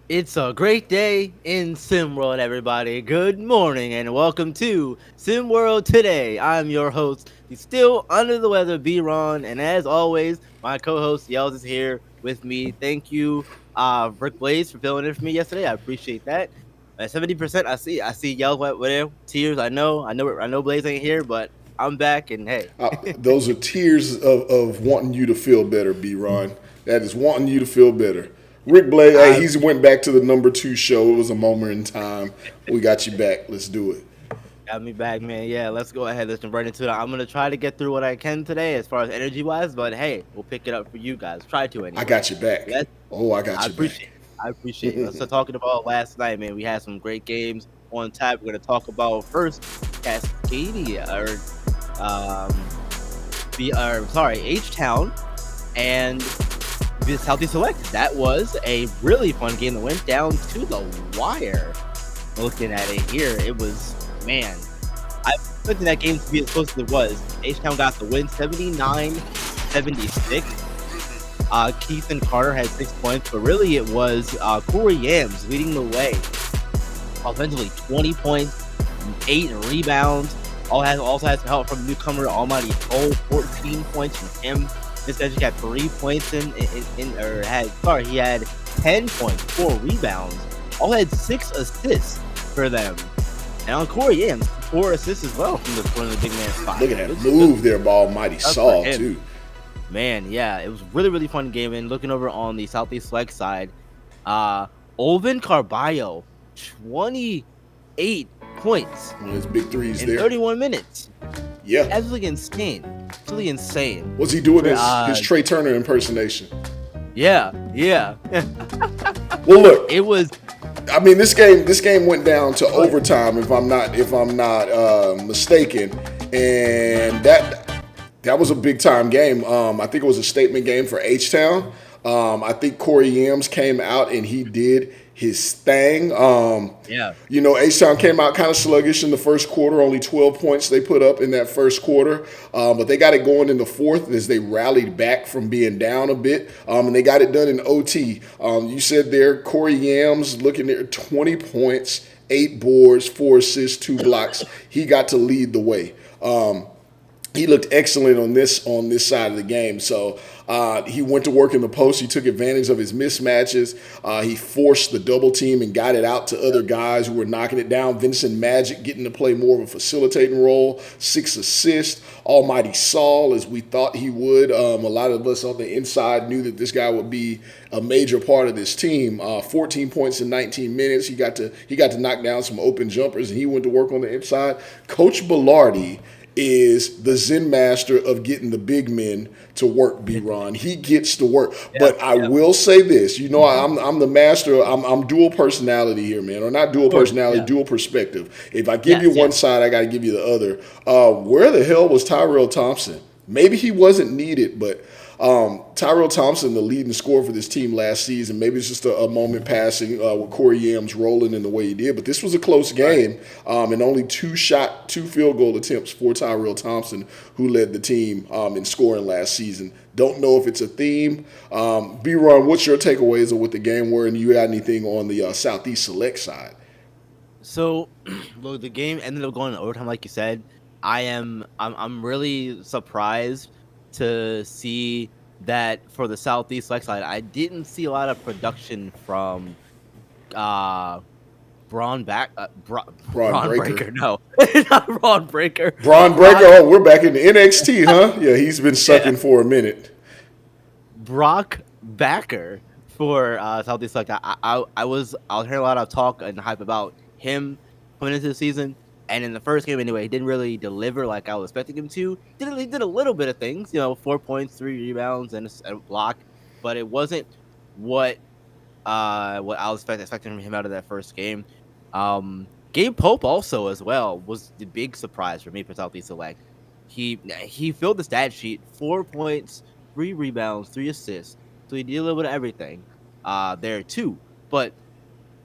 It's a great day in SimWorld, everybody. Good morning and welcome to SimWorld Today. I'm your host, the still under the weather B-Ron, and as always, my co-host Yells is here with me. Thank you, Rick Blaze, for filling in for me yesterday. I appreciate that. At 70%, I see Yells right there. Tears. I know Blaze ain't here, but I'm back, and hey, Those are tears of wanting you to feel better, B. Ron. That is wanting you to feel better. Rick Blake, hey, I he's went back to the number two show. It was a moment in time. We got you back. Let's do it. got me back, man. Yeah, let's go ahead. Let's jump right into it. I'm gonna try to get through what I can today, as far as energy wise. But hey, we'll pick it up for you guys. Try to I anyway. got you back. Let's. Oh, I I got you appreciate back. it. I appreciate it. Let's start talking about last night, man. We had some great games on tap. We're gonna talk about first Cascadia or H Town and the Southeast Select. That was a really fun game that went down to the wire. Looking at it here, it was, man, I expected that game to be as close as it was. H-Town got the win 79-76. Keith and Carter had 6 points, but really it was Corey Yams leading the way. Offensively, 20 points, 8 rebounds. Also had some help from newcomer Almighty Cole, 14 points from him. This guy just got 3 points he had 10 points, 4 rebounds. All had 6 assists for them. And on Corey Yams, 4 assists as well from the big man spot. Look at that move there by Almighty Up for Saul, him. too. Man, yeah, it was really, really fun game. And looking over on the Southeast Select side, Olvin Carballo, 28 points One of his big threes in there. 31 minutes. Yeah. Absolutely insane. Absolutely insane. Was he doing Uh, his Trey Turner impersonation? yeah, yeah. Well, look, It was. I mean, this game went down to Go ahead. overtime if I'm not mistaken, and that was a big time game. I think it was a statement game for H Town. I think Corey Yams came out and he did his thing. Yeah, H Town came out kind of sluggish in the first quarter. Only 12 points they put up in that first quarter, but they got it going in the fourth as they rallied back from being down a bit, and they got it done in OT. You said there, Corey Yams looking at 20 points, 8 boards, 4 assists, 2 blocks. He got to lead the way. He looked excellent on this side of the game. So he went to work in the post. He took advantage of his mismatches. He forced the double team and got it out to other guys who were knocking it down. Vincent Magic getting to play more of a facilitating role. 6 assists. Almighty Saul, as we thought he would. A lot of us on the inside knew that this guy would be a major part of this team. 14 points in 19 minutes. He got to knock down some open jumpers, and he went to work on the inside. Coach Bellardi is the Zen master of getting the big men to work. B. Ron, he gets to work. yeah, But I yeah, will say this: I'm the master. I'm dual personality here, man, or not dual of course, personality, yeah, dual perspective. If I give you yes, one yes. side, I got to give you the other. Where the hell was Tyrell Thompson? Maybe he wasn't needed, but Tyrell Thompson, the leading scorer for this team last season, maybe it's just a moment passing with Corey Yams rolling in the way he did. But this was a close Right. game, and only two field goal attempts for Tyrell Thompson, who led the team in scoring last season. Don't know if it's a theme. B-Ron, what's your takeaways of what the game were, and you got anything on the Southeast Select side? So, look, the game ended up going to overtime, like you said. I'm really surprised to see that for the Southeast Select side. I didn't see a lot of production from uh Braun Braun Breaker. Breaker. No, not Braun Breaker. Braun Breaker, Brock. oh, we're back in the NXT, huh? Yeah, he's been Yeah, sucking for a minute. Brock Backer for Southeast Select. I was hearing a lot of talk and hype about him coming into the season. And in the first game, anyway, he didn't really deliver like I was expecting him to. He did a little bit of things, 4 points, 3 rebounds, and a block, but it wasn't what what I was expecting from him out of that first game. Gabe Pope also as well was the big surprise for me for Southeast Select. He filled the stat sheet: 4 points, 3 rebounds, 3 assists. So he did a little bit of everything there too. But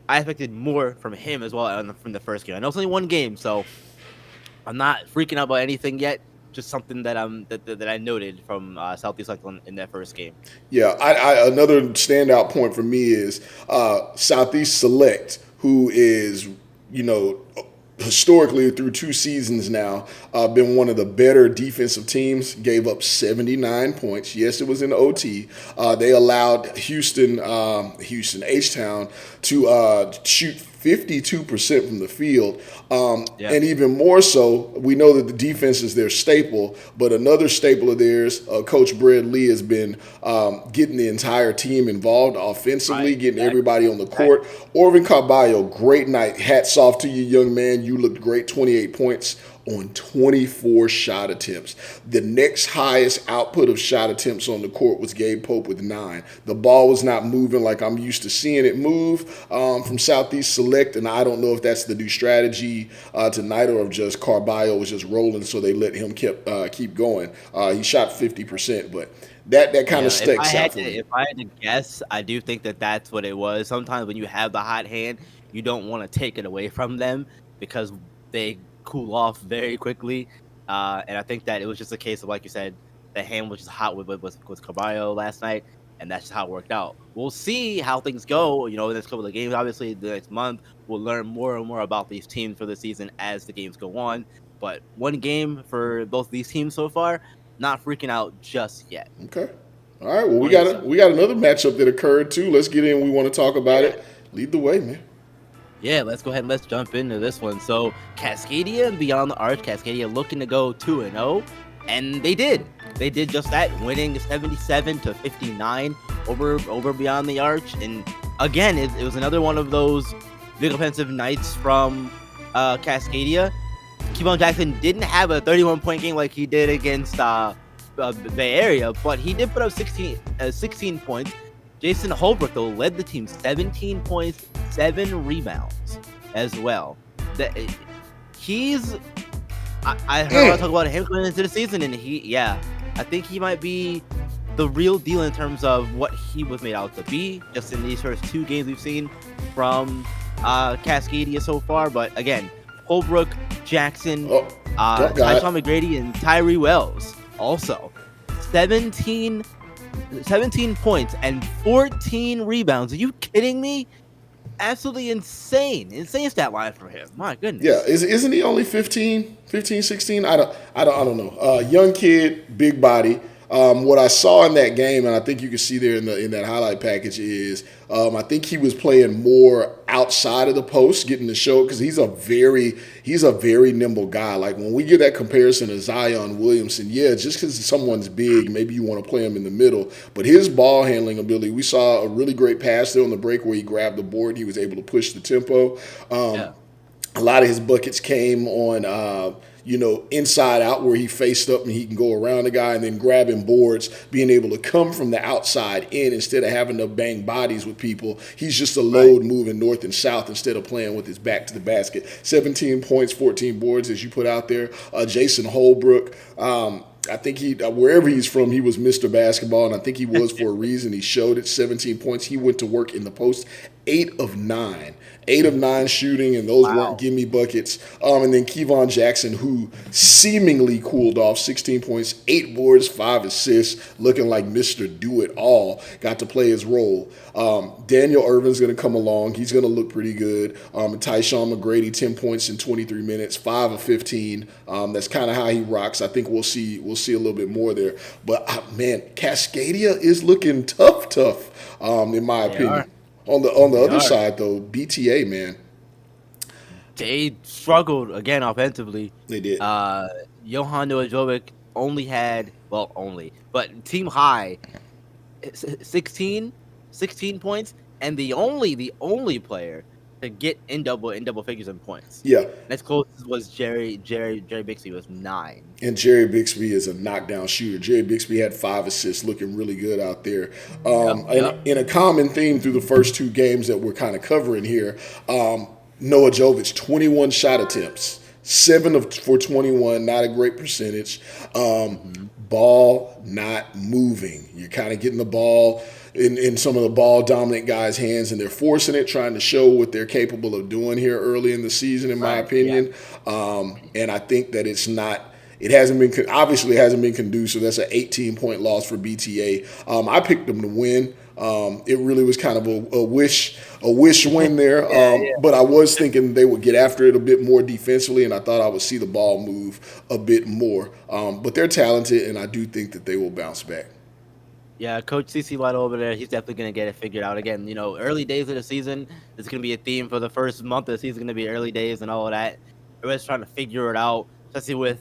I expected more from him as well from the first game. I know it's only one game, so I'm not freaking out about anything yet. just something that I noted from Southeast Cyclone in that first game. Yeah, another standout point for me is Southeast Select, who is, you know, historically through 2 seasons now, been one of the better defensive teams. Gave up 79 points. Yes, it was in OT. They allowed Houston H Town to shoot 52% from the field. Yeah, And even more so, we know that the defense is their staple, but another staple of theirs, Coach Brad Lee, has been getting the entire team involved offensively, right, getting exactly, everybody on the right. court. Orvin Carballo, great night. Hats off to you, young man. You looked great, 28 points on 24 shot attempts. The next highest output of shot attempts on the court was Gabe Pope with 9. The ball was not moving like I'm used to seeing it move from Southeast Select, and I don't know if that's the new strategy tonight or if just Carballo was just rolling, so they let him keep going. He shot 50%, but that kind of Yeah, sticks out for me. if I had to guess, I do think that that's what it was. Sometimes when you have the hot hand, you don't want to take it away from them because they cool off very quickly. And I think that it was just a case of, like you said, the hand was just hot with Caballo last night, and that's just how it worked out. We'll see how things go. In the next couple of games, obviously, the next month, we'll learn more and more about these teams for the season as the games go on. But one game for both these teams so far, not freaking out just yet. Okay. All right. Well, we Only got the a, sun. we got another matchup that occurred too. Let's get in. We want to talk about Yeah. it. Lead the way, man. Yeah, let's go ahead and let's jump into this one. So Cascadia and Beyond the Arch, Cascadia looking to go 2-0, and they did. They did just that, winning 77-59 over Beyond the Arch. And again, it was another one of those big offensive nights from Cascadia. Kevon Jackson didn't have a 31-point game like he did against Bay Area, but he did put up 16 points. Jason Holbrook, though, led the team 17 points, 7 rebounds as well. That he's I heard a lot of talk about him coming into the season, and I think he might be the real deal in terms of what he was made out to be just in these first 2 games we've seen from Cascadia so far. But again, Holbrook, Jackson, Oh, got Tyshawn it. McGrady, and Tyree Wells also 17 points and 14 rebounds. Are you kidding me? Absolutely insane stat line for him. My Yeah, goodness. isn't he only 15, 16? I don't know. Young kid, big body. What I saw in that game, and I think you can see there in that highlight package, is I think he was playing more outside of the post, getting the show because he's a very nimble guy. Like when we get that comparison to Zion Williamson, yeah, just because someone's big, maybe you want to play him in the middle, but his ball handling ability, we saw a really great pass there on the break where he grabbed the board, and he was able to push the tempo. Yeah. A lot of his buckets came on, inside out where he faced up and he can go around the guy and then grabbing boards, being able to come from the outside in instead of having to bang bodies with people. He's just a Right. load moving north and south instead of playing with his back to the basket. 17 points, 14 boards as you put out there. Jason Holbrook. I think wherever he's from, he was Mr. Basketball, and I think he was for a reason. He showed it, 17 points. He went to work in the post, 8 of 9. 8 of 9 shooting, and those weren't Wow. gimme buckets. And then Kevon Jackson, who seemingly cooled off, 16 points, 8 boards, 5 assists, looking like Mr. Do It All, got to play his role. Daniel Irvin's going to come along. He's going to look pretty good. Tyshawn McGrady, 10 points in 23 minutes, 5 of 15. That's kind of how he rocks. I think we'll see a little bit more there. But man, Cascadia is looking tough, in my They are. opinion. On the They other are. side though, BTA, man, They struggled again offensively. they did. Johan Novajovic only had, well, but team high 16, 16 points, and the only player to get in double figures in points. Yeah, Next closest was Jerry Bixby was 9. and Jerry Bixby is a knockdown shooter. Jerry Bixby had 5 assists, looking really good out there. Yep, And yep. in a common theme through the first 2 games that we're kind of covering here, Noah Jovic, 21 shot attempts, 7 for 21, not a great percentage. Mhm. Ball not moving. You're kind of getting the ball in some of the ball dominant guys' hands, and they're forcing it, trying to show what they're capable of doing here early in the season, in my Right. Yeah. opinion. And I think that it's not It hasn't been obviously it hasn't been conducive. That's an 18-point loss for BTA. I picked them to win. It really was kind of a wish win there. Yeah, But I was thinking they would get after it a bit more defensively, and I thought I would see the ball move a bit more. But they're talented, and I do think that they will bounce back. yeah. Coach CC Light over there, he's definitely gonna get it figured out again. Early days of the season, it's gonna be a theme for the first month of the season. Gonna be early days and all of that. Everyone's trying to figure it out, especially with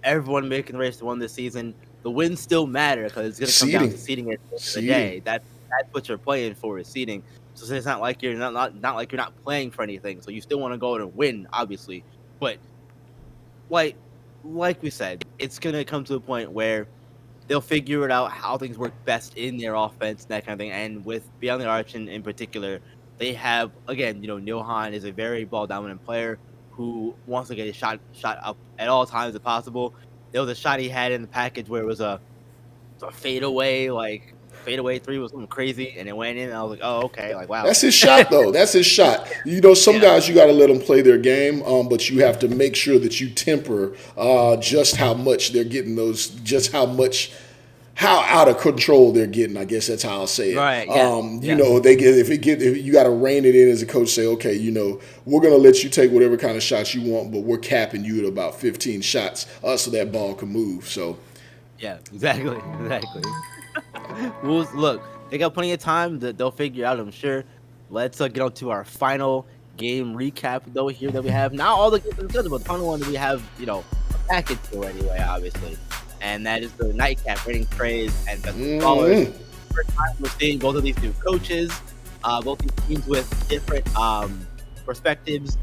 everyone making the race to win this season. The wins still matter because it's gonna come down to Seeding, seeding at the end of the seeding. day. That's what you're playing for is seeding. So it's not like you're not like you're not playing for anything. So you still want to go and win, obviously. But like like we said, it's gonna come to a point where they'll figure it out how things work best in their offense, that kind of thing. And with Beyond the Arch in particular, they have again, Neil Hahn is a very ball dominant player who wants to get his shot up at all times if possible. There was a shot he had in the package where it was a fadeaway, fadeaway three was something crazy, and it went in. And I was like, oh okay, like wow, That's his shot, though. That's his shot. Some yeah, guys you got to let them play their game, but you have to make sure that you temper just how much they're getting those, just how out of control they're getting. I guess that's how I'll say it. right, yeah, yeah, They get if you got to rein it in as a coach. Say, okay, we're gonna let you take whatever kind of shots you want, but we're capping you at about 15 shots, so that ball can move. So yeah, exactly, exactly. Well, look, they got plenty of time that they'll figure out, I'm sure. Let's get on to our final game recap, though, here that we have. Not all the games are good, but the final one that we have, a package for anyway, obviously. And that is the nightcap, rating praise and best scholars. mm, First time we're seeing both of these new coaches, both these teams with different perspectives.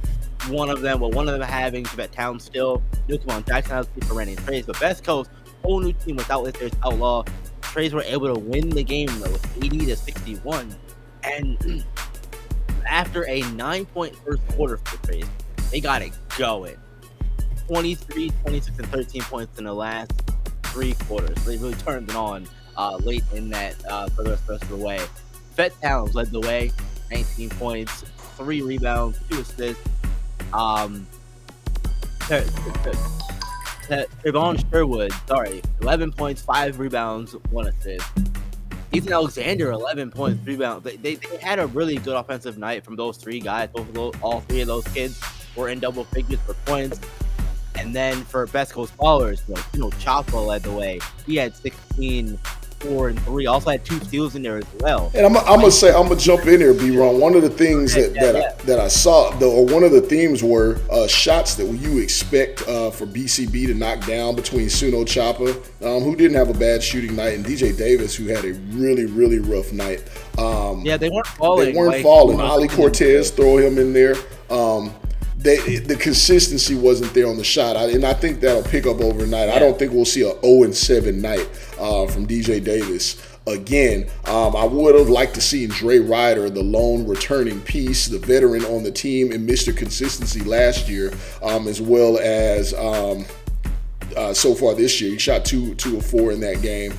One of them having Tibet Town still. Newcomb Jackson has for rating praise, but Best Coast, whole new team without Lister's Outlaw. Trays were able to win the game though, 80-61, and after a 9-point first quarter for the Trays, they got it going. 23, 26, and 13 points in the last 3 quarters. They really turned it on late in that for the rest of the way. Fet Towns led the way, 19 points, 3 rebounds, 2 assists. Trayvon Sherwood, 11 points, 5 rebounds, 1 assist. Ethan Alexander, 11 points, 3 rebounds. They had a really good offensive night from those 3 guys. All 3 of those kids were in double figures for points. And then for Best Coast Ballers, Chapa led the way. He had 16, 4, and 3. Also had 2 steals in there as well. And I'm gonna jump in there, B-Ron. One of the things that I saw, though, or one of the themes were shots that you expect for BCB to knock down between Suno Choppa, who didn't have a bad shooting night, and DJ Davis, who had a really, really rough night. They weren't falling. Ali Cortez, throw him in there. The consistency wasn't there on the shot, and I think that'll pick up overnight. I don't think we'll see a 0-7 night from DJ Davis again. I would have liked to see Dre Ryder, the lone returning piece, the veteran on the team and Mr. Consistency last year, as well as so far this year. He shot 2 of 4 in that game.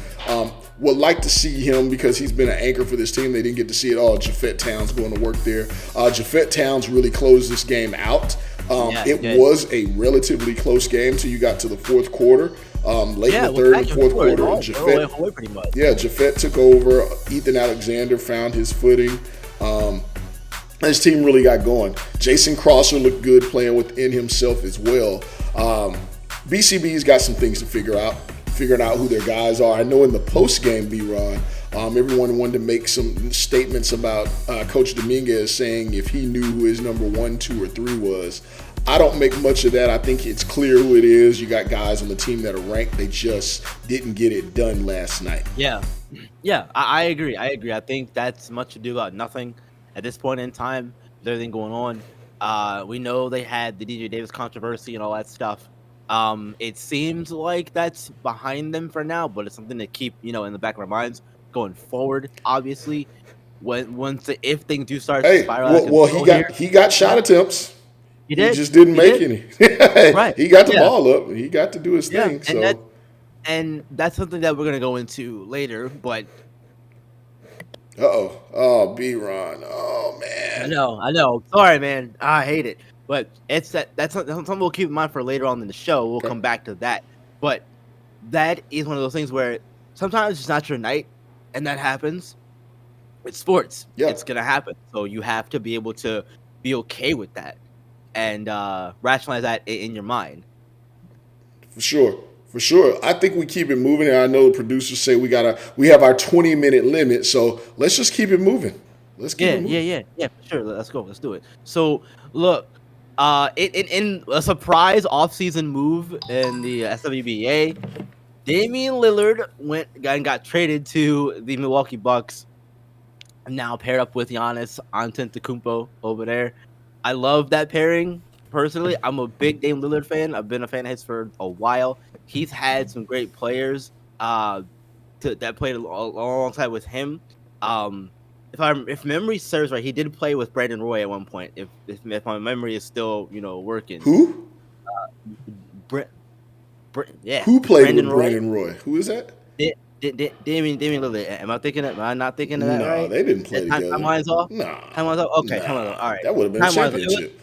Would like to see him because he's been an anchor for this team. They didn't get to see it all. Jafet Towns going to work there. Jafet Towns really closed this game out. It was a relatively close game till you got to the fourth quarter. Late in the third and fourth quarter, Jafet took over. Ethan Alexander found his footing. His team really got going. Jason Crosser looked good playing within himself as well. BCB's got some things to figuring out who their guys are. I know in the post-game B-Ron, everyone wanted to make some statements about Coach Dominguez saying if he knew who his number 1, 2, or 3 was. I don't make much of that. I think it's clear who it is. You got guys on the team that are ranked. They just didn't get it done last night. Yeah, I agree. I think that's much ado about nothing at this point in time with everything going on. We know they had the DJ Davis controversy and all that stuff. It seems like that's behind them for now, but it's something to keep, in the back of our minds going forward. Obviously, if things do start to spiral, he got shot attempts. He did. He just didn't make any. Right. He got the ball up. He got to do his thing. And that's something that we're gonna go into later. But oh, B-Ron. Oh man. I know. Sorry, man. I hate it. But that's something we'll keep in mind for later on in the show. We'll Okay. come back to that. But that is one of those things where sometimes it's not your night, and that happens. It's sports. Yeah, It's gonna happen. So you have to be able to be okay with that and rationalize that in your mind. for sure. For sure. I think we keep it moving, and I know the producers say we have our 20-minute limit, so let's just keep it moving. Let's keep it moving. Yeah, for sure. Let's go. Let's do it. So look, in a surprise offseason move in the SWBA, Damian Lillard went and got traded to the Milwaukee Bucks. Now paired up with Giannis Antetokounmpo over there. I love that pairing. Personally, I'm a big Dame Lillard fan. I've been a fan of his for a while. He's had some great players that played alongside with him. If memory serves right, he did play with Brandon Roy at one point. If my memory is still working. Who? Br- yeah, Who played Brandon with Roy. Brandon Roy? Who is that? Damian Lillard. Am I not thinking of that No, right? they didn't play together. Timeline's off. Nah, Timeline's off. Okay, timeline's off. nah. All right. That would have been a Timeline's off. championship.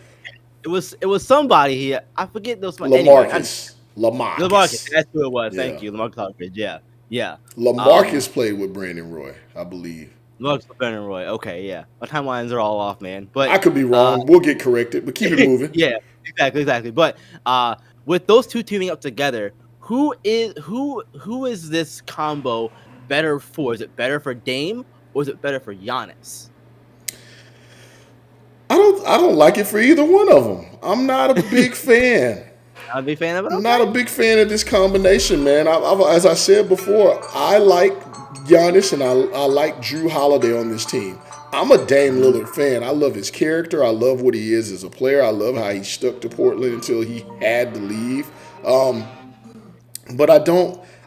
It was somebody here. I forget those. Anyway, LaMarcus. Lamarcus. LaMarcus. That's who it was. Yeah. Thank you, Lamarcus Aldridge. Yeah. LaMarcus played with Brandon Roy, I believe. Lamarcus Brandon Roy. Okay, yeah. My timelines are all off, man. But I could be wrong. We'll get corrected, but keep it moving. yeah, exactly. But with those two teaming up together, who is this combo better for? Is it better for Dame or is it better for Giannis? I don't like it for either one of them. I'm not a big fan. Not a big fan of it. I'm Okay. not a big fan of this combination, man. As I said before, I like Giannis and I like Drew Holiday on this team. I'm a Dame Lillard fan. I love his character. I love what he is as a player. I love how he stuck to Portland until he had to leave. But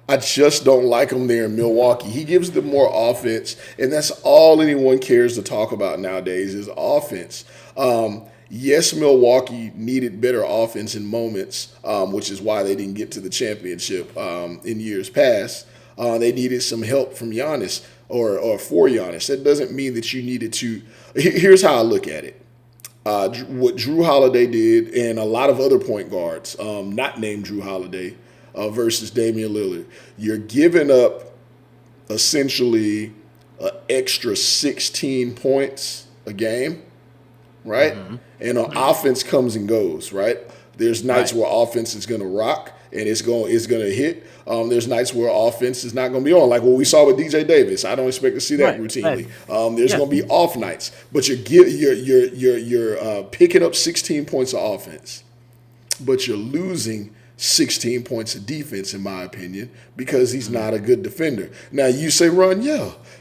I just don't like him there in Milwaukee. He gives them more offense, and that's all anyone cares to talk about nowadays is offense. Yes, Milwaukee needed better offense in moments, which is why they didn't get to the championship in years past. They needed some help from Giannis or for Giannis. That doesn't mean that you needed to. Here's how I look at it. What Drew Holiday did, and a lot of other point guards, not named Drew Holiday, versus Damian Lillard. You're giving up essentially an extra 16 points a game, right? And offense comes and goes, right? There's nights Right. where offense is going to rock and it's going to hit. There's nights where offense is not going to be on, like what we saw with DJ Davis. I don't expect to see that Right. routinely. Right. There's Yeah. going to be off nights, but you're picking up 16 points of offense, but you're losing 16 points of defense, in my opinion, because he's not a good defender. Now, you say, Ron,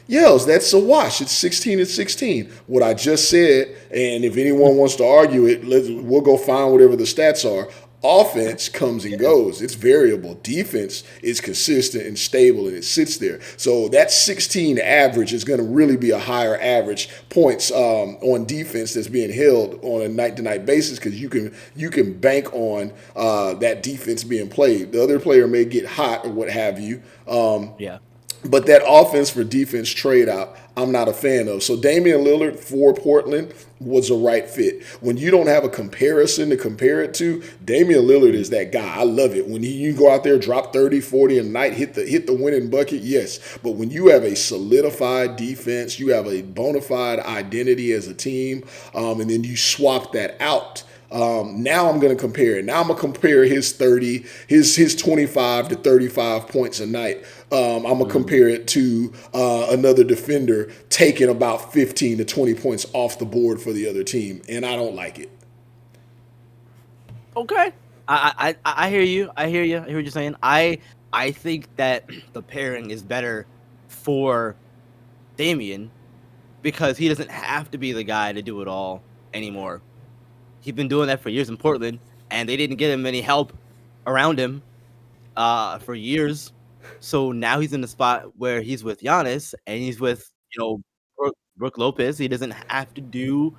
Yells, that's a wash. It's 16 and 16. What I just said, and if anyone wants to argue it, we'll go find whatever the stats are. Offense comes and goes. It's variable. Defense is consistent and stable, and it sits there. So that 16 average is going to really be a higher average points on defense that's being held on a night-to-night basis because you can bank on that defense being played. The other player may get hot or what have you. Yeah. But that offense for defense trade out, I'm not a fan of. So Damian Lillard for Portland was a right fit. When you don't have a comparison to compare it to, Damian Lillard is that guy. I love it. When you go out there, drop 30, 40 a night, hit the winning bucket, yes. But when you have a solidified defense, you have a bona fide identity as a team, and then you swap that out. Now I'm going to compare it. Now I'm going to compare his 25 to 35 points a night. I'm going to compare it to another defender taking about 15 to 20 points off the board for the other team, and I don't like it. Okay. I hear you. I hear what you're saying. I think that the pairing is better for Damian because he doesn't have to be the guy to do it all anymore. He's been doing that for years in Portland, and they didn't get him any help around him for years. So now he's in the spot where he's with Giannis and he's with Brooke Lopez. He doesn't have to do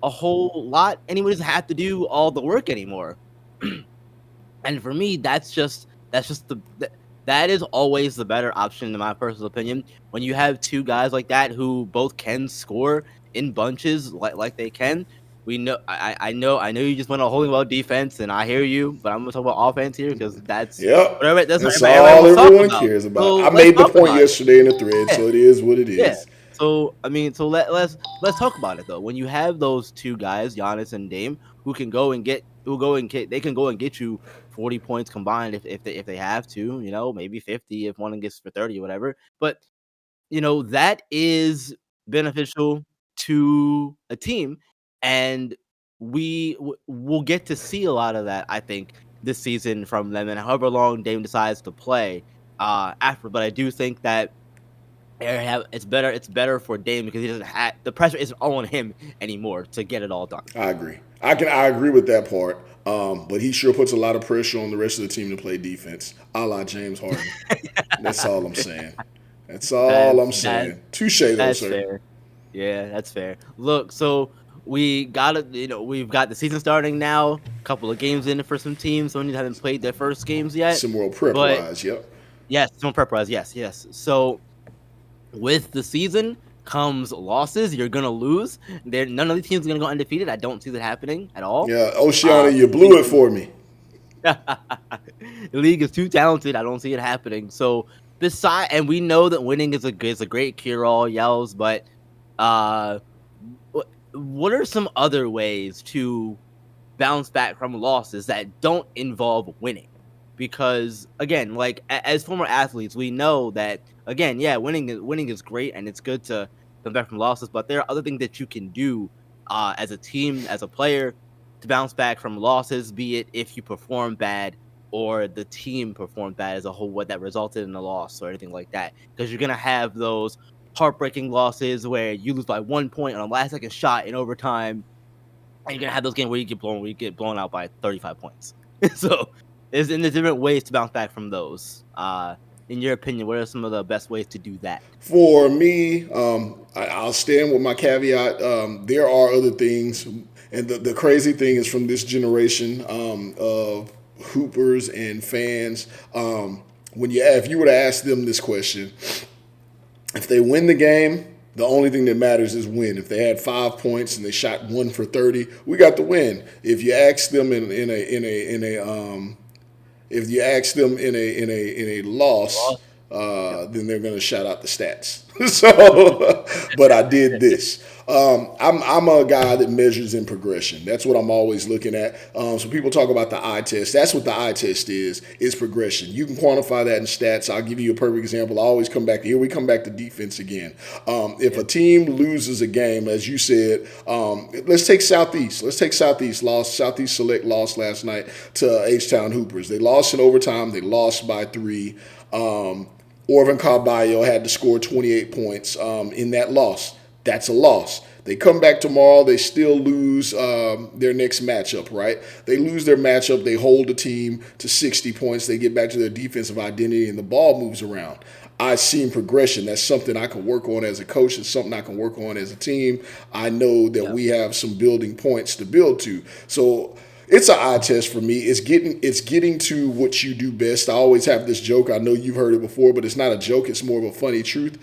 a whole lot, and he doesn't have to do all the work anymore. And for me, that is always the better option in my personal opinion. When you have two guys like that who both can score in bunches like they can, we know. I know you just want a holding well defense, and I hear you. But I'm gonna talk about offense here because Yep. that's what That's everybody all wants to talk everyone about. cares about. So I let's made the talk point about it. yesterday in the thread, Yeah, so it is what it yeah. is. So I mean, let's talk about it though. When you have those two guys, Giannis and Dame, who can go and get they can go and get you 40 points combined if they have to, maybe 50 if one gets for 30 or whatever. But that is beneficial to a team, and we'll get to see a lot of that, I think, this season from them, and however long Dame decides to play after. But I do think that it's better for Dame because he doesn't have the pressure isn't all on him anymore to get it all done. I agree. I agree with that part. But he sure puts a lot of pressure on the rest of the team to play defense, a la James Harden. That's all I'm saying. That's all That's I'm that saying. Touche, though, that's sir. fair. Yeah, that's fair. Look, so we've got the season starting now. A couple of games in for some teams. Some of them haven't played their first games yet, SimWorld prep but wise, yep. yes, some prep wise, yes, yes. So with the season comes losses. You're gonna lose. None of the teams are gonna go undefeated. I don't see that happening at all. Yeah, Oceana, you The league blew it for me. the league is too talented. I don't see it happening. So and we know that winning is a great cure all, yells, but uh, what are some other ways to bounce back from losses that don't involve winning? Because again, like as former athletes, we know that again, yeah, winning is great and it's good to come back from losses, but there are other things that you can do as a team, as a player, to bounce back from losses, be it if you perform bad or the team performed bad as a whole, what that resulted in a loss or anything like that. Because you're gonna have those heartbreaking losses where you lose by 1 point on a last second shot in overtime, and you're gonna have those games where you get blown out by 35 points. So there's different ways to bounce back from those. In your opinion, what are some of the best ways to do that? For me, I'll stand with my caveat. There are other things, and the crazy thing is from this generation of hoopers and fans. If you were to ask them this question, if they win the game, the only thing that matters is win. If they had 5 points and they shot 1 for 30, we got the win. If you ask them if you ask them in a loss, Loss. Yep. then they're going to shout out the stats. So, but I did this. I'm a guy that measures in progression. That's what I'm always looking at. So people talk about the eye test. That's what the eye test is progression. You can quantify that in stats. I'll give you a perfect example. I always come back. Here we come back to defense again. If a team loses a game, as you said, let's take Southeast. Southeast Select lost last night to H-Town Hoopers. They lost in overtime. They lost by 3. Orvin Carballo had to score 28 points in that loss. That's a loss. They come back tomorrow. They still lose their next matchup, right? They lose their matchup. They hold the team to 60 points. They get back to their defensive identity, and the ball moves around. I've seen progression. That's something I can work on as a coach. It's something I can work on as a team. I know that Yep. we have some building points to build to. So it's an eye test for me. It's getting to what you do best. I always have this joke. I know you've heard it before, but it's not a joke. It's more of a funny truth.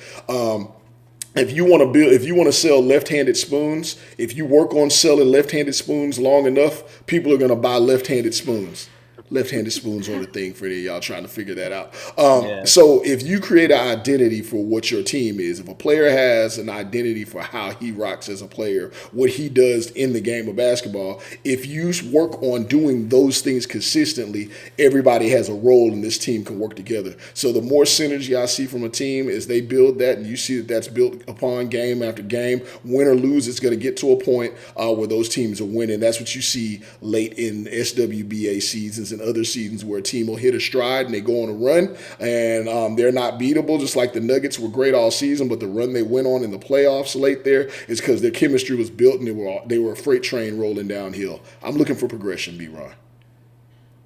If you want to sell left-handed spoons, if you work on selling left-handed spoons long enough, people are going to buy left-handed spoons. Left-handed spoons are the thing for y'all trying to figure that out. Yeah. So if you create an identity for what your team is, if a player has an identity for how he rocks as a player, what he does in the game of basketball, if you work on doing those things consistently, everybody has a role and this team can work together. So the more synergy I see from a team as they build that, and you see that that's built upon game after game, win or lose, it's going to get to a point where those teams are winning. That's what you see late in SWBA seasons and other seasons where a team will hit a stride and they go on a run and they're not beatable, just like the Nuggets were great all season, but the run they went on in the playoffs late there is because their chemistry was built and they were a freight train rolling downhill. I'm looking for progression, B-Ron.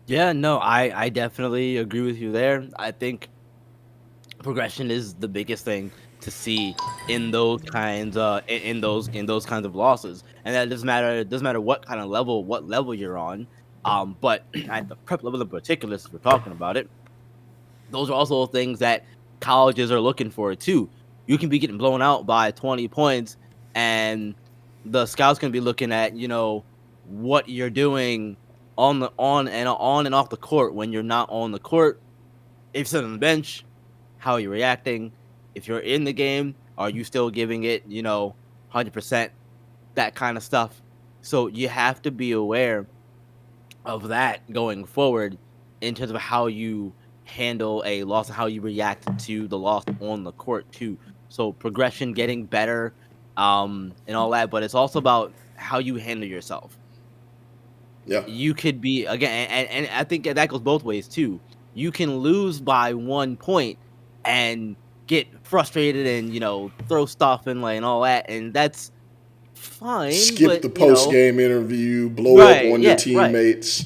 Yeah, no, I definitely agree with you there. I think progression is the biggest thing to see in those kinds in those kinds of losses, and that doesn't matter what level you're on. But at the prep level in particular, since we're talking about it, those are also things that colleges are looking for too. You can be getting blown out by 20 points, and the scouts can be looking at, what you're doing on and off the court when you're not on the court. If you're sitting on the bench, how are you reacting? If you're in the game, are you still giving it, 100%? That kind of stuff. So you have to be aware of that going forward in terms of how you handle a loss and how you react to the loss on the court too. So progression, getting better, and all that, but it's also about how you handle yourself. Yeah. You could be again, and I think that goes both ways too. You can lose by 1 point and get frustrated and throw stuff and all that, and that's fine. Skip But the post game interview, blow up right, on your yeah, teammates,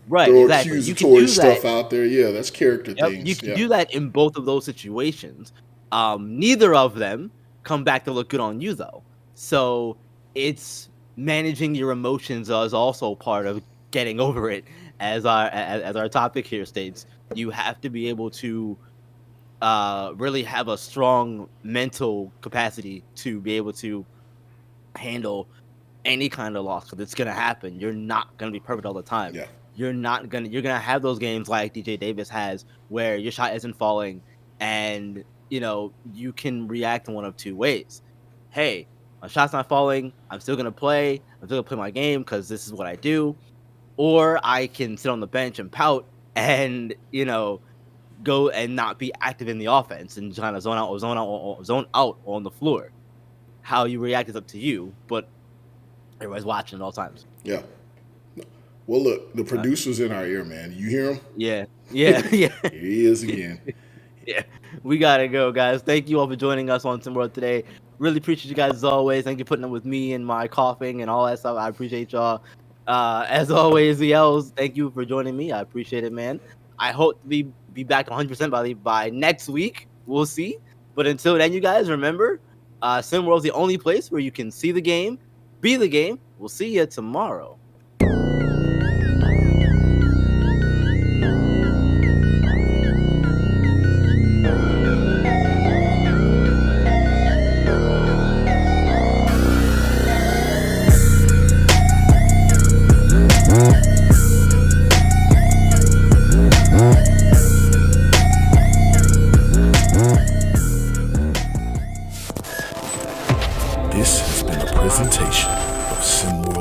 right, throw exactly. You can accusatory do that. stuff out there. Yeah, that's character Yep, you things. can Yeah. do that in both of those situations. Neither of them come back to look good on you, though. So it's managing your emotions is also part of getting over it. As our topic here states, you have to be able to really have a strong mental capacity to be able to handle any kind of loss because it's gonna happen. You're not gonna be perfect all the time. Yeah. You're gonna have those games like DJ Davis has where your shot isn't falling and you can react in one of two ways. Hey, my shot's not falling, I'm still gonna play, I'm still gonna play my game because this is what I do. Or I can sit on the bench and pout and go and not be active in the offense and kind of zone out on the floor. How you react is up to you, but everybody's watching at all times. Yeah. Well, look, the Uh, producer's in our ear, man. You hear him? yeah, yeah, yeah, Here he is again. yeah. We gotta go, guys. Thank you all for joining us on SimWorld today. Really appreciate you guys as always. Thank you for putting up with me and my coughing and all that stuff. I appreciate y'all. As always, yells. Thank you for joining me. I appreciate it, man. I hope to be back 100% by next week. We'll see. But until then, you guys remember, SimWorld's the only place where you can see the game, be the game. We'll see you tomorrow. This has been a presentation of SimWorld